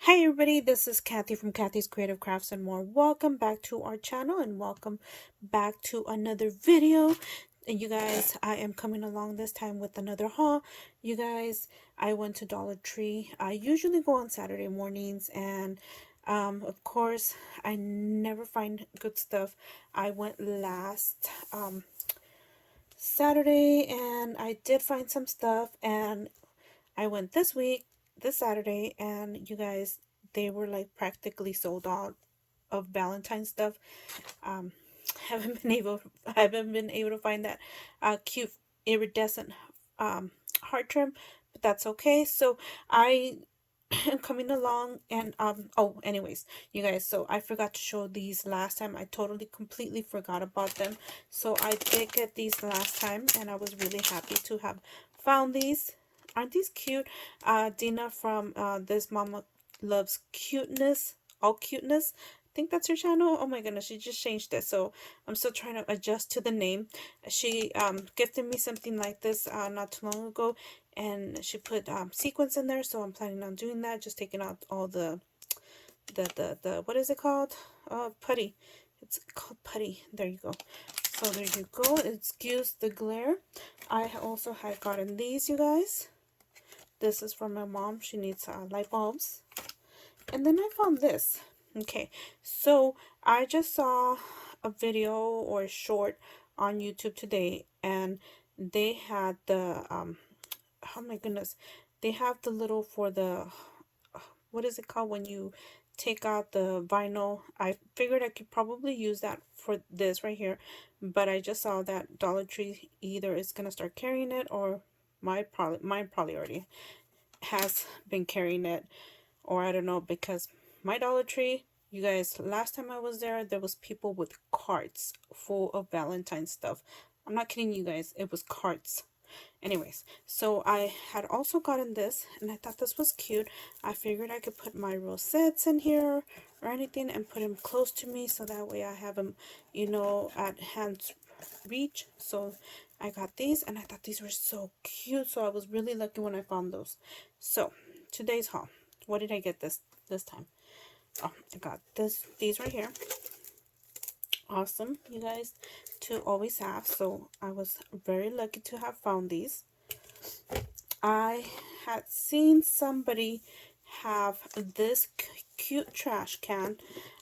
Hi everybody, this is Kathy from Kathy's Creative Crafts and more. Welcome back to our channel and welcome back to another video. And you guys, I am coming along this time with another haul. You guys, I went to Dollar Tree. I usually go on Saturday mornings and of course, I never find good stuff. I went last Saturday and I did find some stuff, and I went this Saturday, and you guys, they were like practically sold out of Valentine's stuff. Um, haven't been able to find that cute iridescent heart trim, but that's okay. So I am coming along, and oh, anyways, you guys, so I forgot to show these last time. I totally completely forgot about them. So I did get these last time, and I was really happy to have found these. Aren't these cute? Dina from This Mama Loves Cuteness, All Cuteness, I think that's her channel. Oh my goodness, she just changed it, so I'm still trying to adjust to the name. She gifted me something like this not too long ago, and she put sequins in there, so I'm planning on doing that, just taking out all the what is it called, putty. It's called putty. There you go. So there you go. Excuse the glare. I also had gotten these, you guys. This is from my mom. She needs light bulbs. And then I found this. Okay, so I just saw a video or a short on YouTube today, and they had the oh my goodness, they have the little for the what is it called when you take out the vinyl. I figured I could probably use that for this right here, but I just saw that Dollar Tree either is gonna start carrying it, or mine probably already has been carrying it, or I don't know, because my Dollar Tree, you guys, last time I was there, there was people with carts full of Valentine stuff. I'm not kidding you guys, it was carts. Anyways, so I had also gotten this, and I thought this was cute. I figured I could put my rosettes in here or anything and put them close to me, so that way I have them, you know, at hand's reach. So I got these, and I thought these were so cute, so I was really lucky when I found those. So today's haul, what did I get this time? Oh, I got these right here. Awesome, you guys, to always have. So I was very lucky to have found these. I had seen somebody have this cute trash can.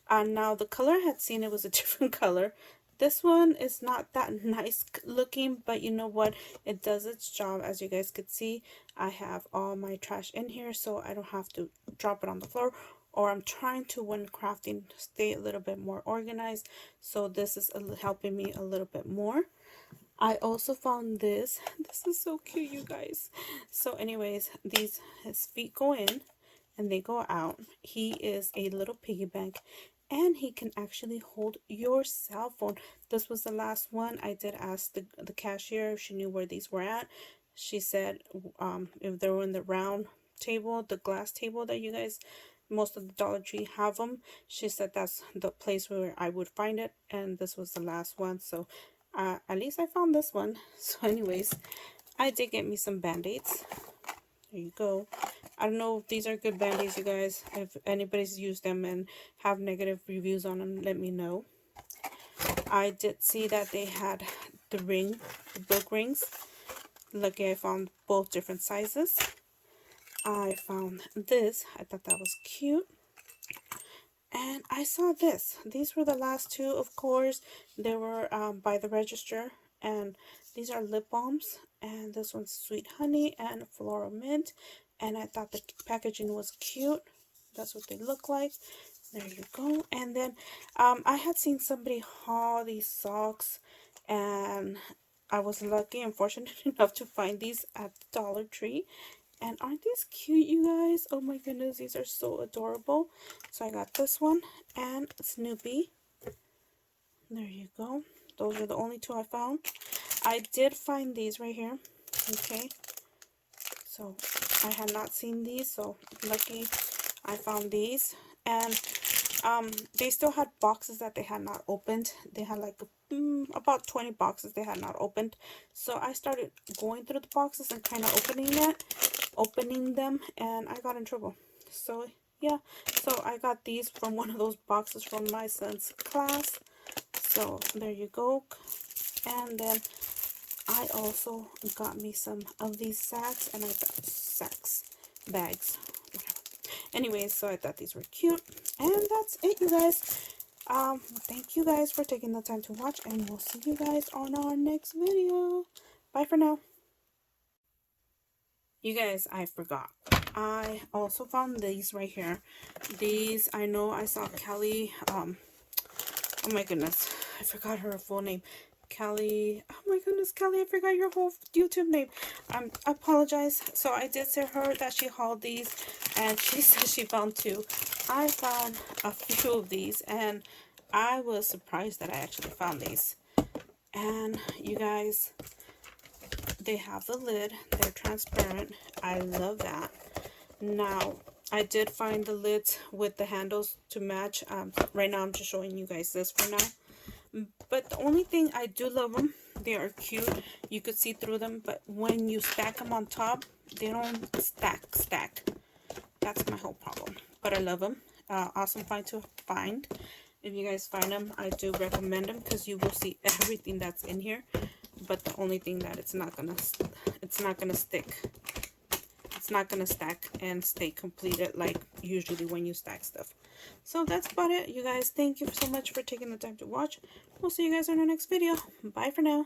Now the color I had seen, it was a different color. This one is not that nice looking, but you know what? It does its job. As you guys could see, I have all my trash in here, so I don't have to drop it on the floor. Or I'm trying to, when crafting, stay a little bit more organized. So this is helping me a little bit more. I also found this. This is so cute, you guys. So anyways, his feet go in and they go out. He is a little piggy bank, and he can actually hold your cell phone. This was the last one. I did ask the cashier if she knew where these were at. She said if they were in the round table, the glass table that you guys, most of the Dollar Tree have them. She said that's the place where I would find it, and this was the last one. So at least I found this one. So anyways, I did get me some band-aids. There you go. I don't know if these are good band-aids, you guys. If anybody's used them and have negative reviews on them, let me know. I did see that they had the book rings. Lucky I found both different sizes. I found this. I thought that was cute. And I saw this. These were the last two, of course. They were by the register. And these are lip balms. And this one's Sweet Honey and Floral Mint. And I thought the packaging was cute. That's what they look like. There you go. And then I had seen somebody haul these socks. And I was lucky and fortunate enough to find these at the Dollar Tree. And aren't these cute, you guys? Oh my goodness, these are so adorable. So I got this one and Snoopy. There you go. Those are the only two I found. I did find these right here. Okay. So I had not seen these, so lucky I found these. And they still had boxes that they had not opened. They had like about 20 boxes they had not opened. So I started going through the boxes and kind of opening them, and I got in trouble. So yeah, so I got these from one of those boxes from my son's class. So there you go. And then I also got me some of these sacks, and I got sacks, bags, whatever. Anyways, so I thought these were cute. And that's it, you guys. Thank you guys for taking the time to watch, and we'll see you guys on our next video. Bye for now. You guys, I forgot. I also found these right here. These, I know I saw Kelly, oh my goodness, I forgot her full name. Kelly, oh my goodness, Kelly, I forgot your whole YouTube name. I apologize. So I did say her that she hauled these, and she said she found two. I found a few of these, and I was surprised that I actually found these. And you guys, they have the lid, they're transparent. I love that. Now, I did find the lids with the handles to match. Right now I'm just showing you guys this for now. But the only thing, I do love them. They are cute. You could see through them, but when you stack them on top, they don't stack. That's my whole problem. But I love them. Awesome find to find. If you guys find them, I do recommend them because you will see everything that's in here. But the only thing that it's not gonna stick. It's not gonna stack and stay completed like usually when you stack stuff. So that's about it, you guys. Thank you so much for taking the time to watch. We'll see you guys in our next video. Bye for now.